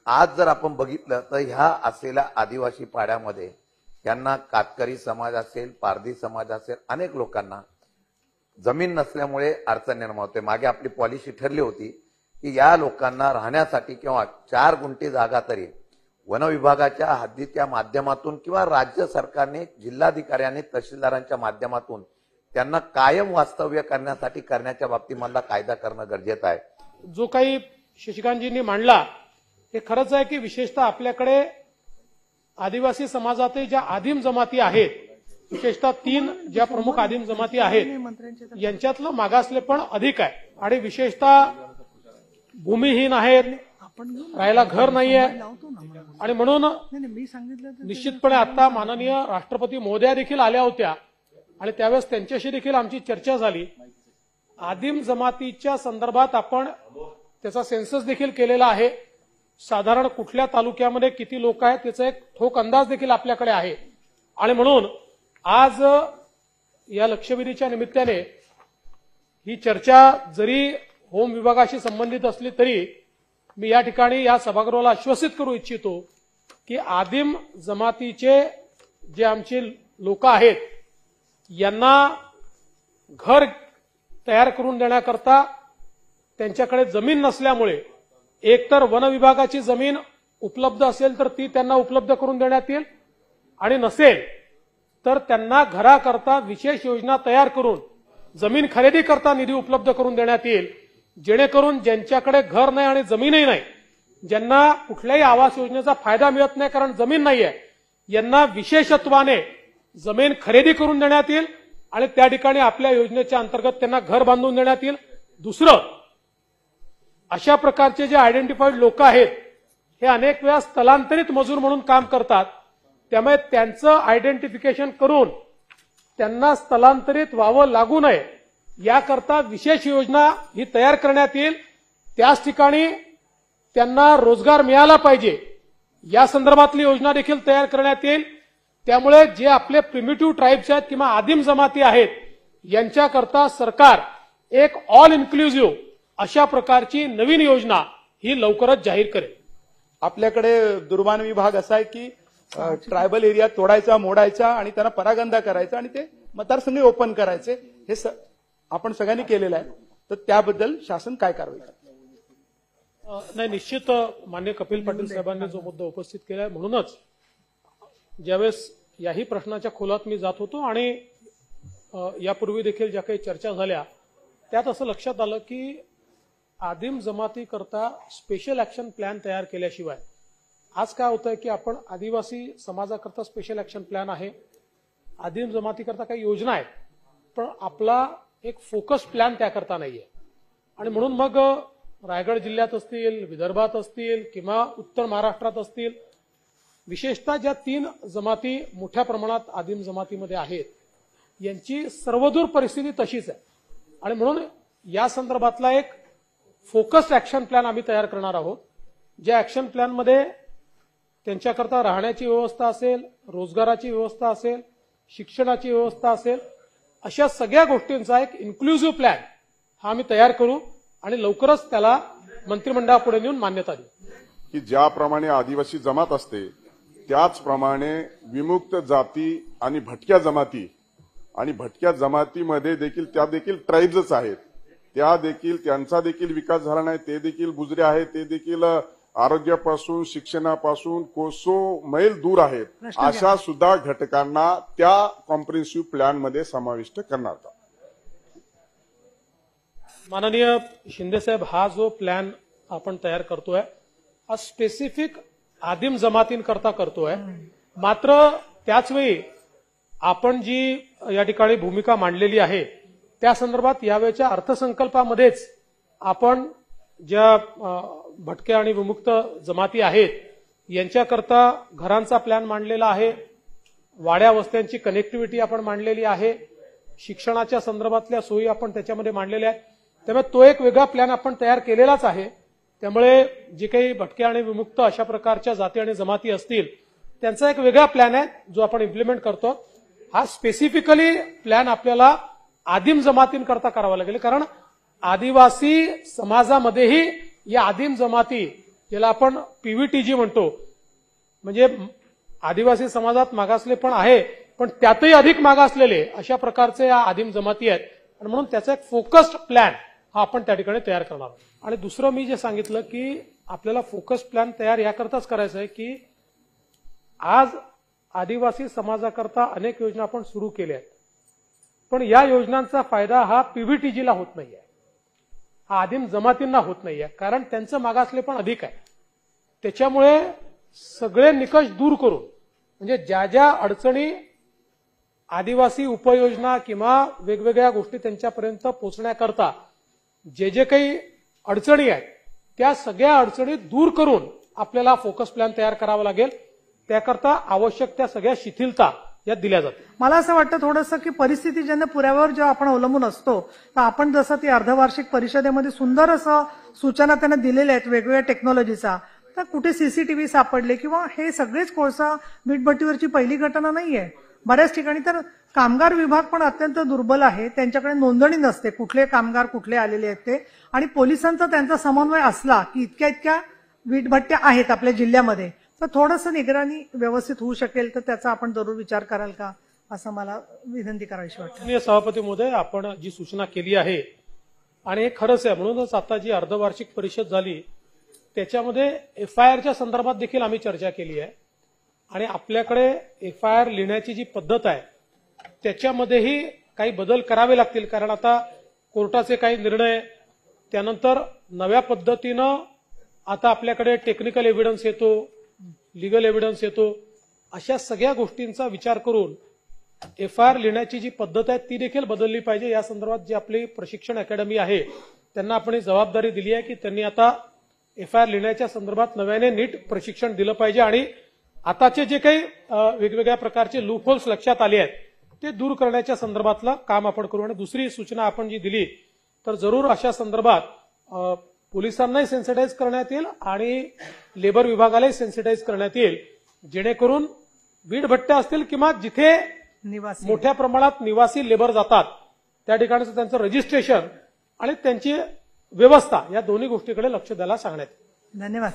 आज जर आपण बघितलं तर ह्या असलेल्या आदिवासी पाड्यामध्ये यांना कातकरी समाज असेल, पारधी समाज असेल, अनेक लोकांना जमीन नसल्यामुळे अडचण निर्माण होते। मागे आपली पॉलिसी ठरली होती की या लोकांना राहण्यासाठी किंवा 4 गुंठे जागा तरी वन विभागाच्या हद्दीच्या माध्यमातून किंवा राज्य सरकारने, जिल्हाधिकाऱ्यांनी, तहसीलदारांच्या माध्यमातून त्यांना कायम वास्तव्य करण्यासाठी करण्याच्या बाबतीमधला कायदा करणं गरजेचं आहे। जो काही शशिकांतजींनी मांडला हे खरंच आहे की विशेषतः आपल्याकडे आदिवासी समाजातील ज्या आदिम जमाती आहेत, विशेषतः 3 ज्या प्रमुख आदिम जमाती आहेत यांच्यातलं मागासलेपण अधिक आहे आणि विशेषतः भूमिहीन आहेत, राहायला घर नाहीये आणि म्हणून निश्चितपणे आता माननीय राष्ट्रपती महोदया देखील आल्या होत्या आणि त्यावेळेस त्यांच्याशी देखील आमची चर्चा झाली। आदिम जमातीच्या संदर्भात आपण त्याचा सेन्सस देखील केलेला आहे। साधारण कुठल्या तालुक्यामध्ये किती लोक आहेत त्याचा एक ठोक अंदाज देखील आपल्याकडे आहे आणि म्हणून आज या लक्षवेधीच्या निमित्ताने ही चर्चा जरी होम विभागाशी संबंधित असली तरी मी या ठिकाणी या सभागृहाला आश्वासित करू इच्छितो की आदिम जमातीचे जे आमचे लोक आहेत यांना घर तयार करून देण्याकरता त्यांच्याकडे जमीन नसल्यामुळे एकतर वन विभागाची जमीन उपलब्ध असेल तर ती त्यांना उपलब्ध करून देण्यात येईल आणि नसेल तर त्यांना घराकरता विशेष योजना तयार करून जमीन खरेदी करता निधी उपलब्ध करून देण्यात येईल, जेणेकरून ज्यांच्याकडे घर नाही आणि जमीनही नाही, ज्यांना कुठल्याही आवास योजनेचा फायदा मिळत नाही कारण जमीन नाहीये, यांना विशेषत्वाने जमीन खरेदी करून देण्यात येईल आणि त्या ठिकाणी आपल्या योजनेच्या अंतर्गत त्यांना घर बांधून देण्यात येईल। दुसरं, अशा प्रकारचे जे आयडेंटिफाईड लोक आहेत हे अनेक वेळा स्थलांतरित मजूर म्हणून काम करतात, त्यामुळे त्यांचं आयडेंटिफिकेशन करून त्यांना स्थलांतरित व्हावं लागू नये याकरता विशेष योजना ही तयार करण्यात येईल। त्याच ठिकाणी त्यांना रोजगार मिळाला पाहिजे या संदर्भातली योजना देखील तयार करण्यात येईल। त्यामुळे जे आपले प्रिमिटिव्ह ट्राइब्स आहेत किंवा आदिम जमाती आहेत यांच्याकरता सरकार एक ऑल इन्क्लुझिव्ह अशा प्रकारची नवीन योजना ही लवकरच जाहीर करेल। आपल्याकडे दुर्बान विभाग असा आहे की ट्रायबल एरिया तोडायचा, मोडायचा आणि त्यांना परागंदा करायचा आणि ते मतदारसंघ ओपन करायचे, हे आपण सगळ्यांनी केलेलं आहे। तर त्याबद्दल शासन काय कारवाई करते? नाही, निश्चित माननीय कपिल पाटील साहेबांनी जो मुद्दा उपस्थित केला आहे म्हणूनच ज्यावेळेस याही प्रश्नाच्या खोलात मी जात होतो आणि यापूर्वी देखील ज्या काही चर्चा झाल्या त्यात असं लक्षात आलं की आदिम जमाती करता स्पेशल ऍक्शन प्लॅन तयार केल्याशिवाय आज काय होतंय की आपण आदिवासी समाजाकरता स्पेशल ऍक्शन प्लॅन आहे, आदिम जमाती करता काही योजना आहेत, पण आपला एक फोकस प्लॅन त्याकरता नाहीये आणि म्हणून मग रायगड जिल्ह्यात असतील, विदर्भात असतील किंवा उत्तर महाराष्ट्रात असतील, विशेषतः ज्या 3 जमाती मोठ्या प्रमाणात आदिम जमातीमध्ये आहेत यांची सर्वदूर परिस्थिती तशीच आहे आणि म्हणून या संदर्भातला एक फोकस्ड ऍक्शन प्लॅन आम्ही तयार करणार आहोत। ज्या ऍक्शन प्लॅनमध्ये त्यांच्याकरता राहण्याची व्यवस्था असेल, रोजगाराची व्यवस्था असेल, शिक्षणाची व्यवस्था असेल, अशा सगळ्या गोष्टींचा एक इन्क्लुझिव्ह प्लॅन हा आम्ही तयार करू आणि लवकरच त्याला मंत्रिमंडळापुढे नेऊन मान्यता देऊ। की ज्याप्रमाणे आदिवासी जमात असते त्याचप्रमाणे विमुक्त जाती आणि भटक्या जमाती आणि भटक्या जमातीमध्ये देखील त्या देखील ट्राइब्सच आहेत, त्या देखील त्यांचा देखील विकास झाला नाही, ते देखील बुजरे आहेत, ते देखील आरोग्यापासून, शिक्षणापासून कोसो मैल दूर आहेत, अशा सुद्धा घटकांना त्या कॉम्प्रिहेन्सिव्ह प्लॅन मध्ये समाविष्ट करणार का? माननीय शिंदे साहेब, हा जो प्लॅन आपण तयार करतोय हा स्पेसिफिक आदिम जमातींकरता करतोय, मात्र त्याचवेळी आपण जी या ठिकाणी भूमिका मांडलेली आहे त्या संदर्भात यावेळच्या अर्थसंकल्पामध्येच आपण ज्या भटक्या आणि विमुक्त जमाती आहेत यांच्याकरता घरांचा प्लॅन मांडलेला आहे, वाड्या वस्त्यांची कनेक्टिव्हिटी आपण मांडलेली आहे, शिक्षणाच्या संदर्भातल्या सोयी आपण त्याच्यामध्ये मांडलेल्या आहेत, त्यामुळे तो एक वेगळा प्लॅन आपण तयार केलेलाच आहे। त्यामुळे जे काही भटक्या आणि विमुक्त अशा प्रकारच्या जाती आणि जमाती असतील त्यांचा एक वेगळा प्लॅन आहे जो आपण इम्प्लिमेंट करतो। हा स्पेसिफिकली प्लॅन आपल्याला आदिम जमातींकरता करावा लागेल, कारण आदिवासी समाजामध्येही या आदिम जमाती ज्याला आपण पीव्हीटीजी म्हणतो, म्हणजे आदिवासी समाजात मागासले पण आहे, पण त्यातही अधिक मागासलेले अशा प्रकारचे या आदिम जमाती आहेत. आणि म्हणून त्याचा एक फोकस्ड प्लॅन हा आपण त्या ठिकाणी तयार करणार आहोत. आणि दुसरं मी जे सांगितलं की आपल्याला फोकस प्लॅन तयार याकरताच करायचा आहे की आज आदिवासी समाजाकरता अनेक योजना आपण सुरू केल्या आहेत, पण या योजनांचा फायदा हा पीव्हीटीजीला होत नाहीये, हा आदिम जमातींना होत नाहीये, कारण त्यांचं मागासले पण अधिक आहे. त्याच्यामुळे सगळे निकष दूर करून, म्हणजे ज्या ज्या अडचणी आदिवासी उपयोजना किंवा वेगवेगळ्या गोष्टी त्यांच्यापर्यंत पोहोचण्याकरता जे जे काही अडचणी आहेत त्या सगळ्या अडचणी दूर करून आपल्याला फोकस प्लॅन तयार करावा लागेल. त्याकरता आवश्यक त्या सगळ्या शिथिलता यात दिल्या जातील. मला असं वाटतं थोडंसं की परिस्थितीजन्य पुराव्यावर जेव्हा आपण अवलंबून असतो तर आपण जसं ती अर्धवार्षिक परिषदेमध्ये सुंदर असं सूचना त्यांना दिलेल्या आहेत वेगवेगळ्या टेक्नॉलॉजीचा, तर कुठे सीसीटीव्ही सापडले किंवा हे सगळेच कोळसा वीटभट्टीवरची पहिली घटना नाहीये. बऱ्याच ठिकाणी तर कामगार विभाग पण अत्यंत दुर्बल आहे, त्यांच्याकडे नोंदणी नसते कुठले कामगार कुठले आलेले आहेत ते, आणि पोलिसांचा त्यांचा समन्वय असला की इतक्या इतक्या वीटभट्ट्या आहेत आपल्या जिल्ह्यामध्ये तर थोडंसं निगराणी व्यवस्थित होऊ शकेल, तर त्याचा आपण जरूर विचार कराल का असं मला विनंती करावीशी वाटते. माननीय सभापती महोदय, आपण जी सूचना केली आहे आणि हे खरंच आहे, म्हणूनच आता जी अर्धवार्षिक परिषद झाली त्याच्यामध्ये एफआयआरच्या संदर्भात देखील आम्ही चर्चा केली आहे. आणि आपल्याकडे एफआयआर लिहिण्याची जी पद्धत आहे त्याच्यामध्येही काही बदल करावे लागतील, कारण आता कोर्टाचे काही निर्णय, त्यानंतर नव्या पद्धतीनं आता आपल्याकडे टेक्निकल एव्हिडन्स येतो, लिगल एव्हिडन्स येतो, अशा सगळ्या गोष्टींचा विचार करून एफआयआर लिहिण्याची जी पद्धत आहे ती देखील बदलली पाहिजे. या संदर्भात जी आपली प्रशिक्षण अकॅडमी आहे त्यांना आपण ही जबाबदारी दिली आहे की त्यांनी आता एफआयआर लिहिण्याच्या संदर्भात नव्याने नीट प्रशिक्षण दिलं पाहिजे आणि आताचे जे काही वेगवेगळ्या प्रकारचे लूपहोल्स लक्षात आले आहेत ते दूर करण्याच्या संदर्भातलं काम आपण करू. आणि दुसरी सूचना आपण जी दिली तर जरूर अशा संदर्भात पोलिसांनाही सेन्सिटाईज करण्यात येईल आणि लेबर विभागालाही सेन्सिटाईज करण्यात येईल, जेणेकरून वीटभट्ट्या असतील किंवा जिथे निवासी मोठ्या प्रमाणात निवासी लेबर जातात त्या ठिकाणचं त्यांचं रजिस्ट्रेशन आणि त्यांची व्यवस्था या दोन्ही गोष्टीकडे लक्ष द्यायला सांगण्यात येईल. धन्यवाद.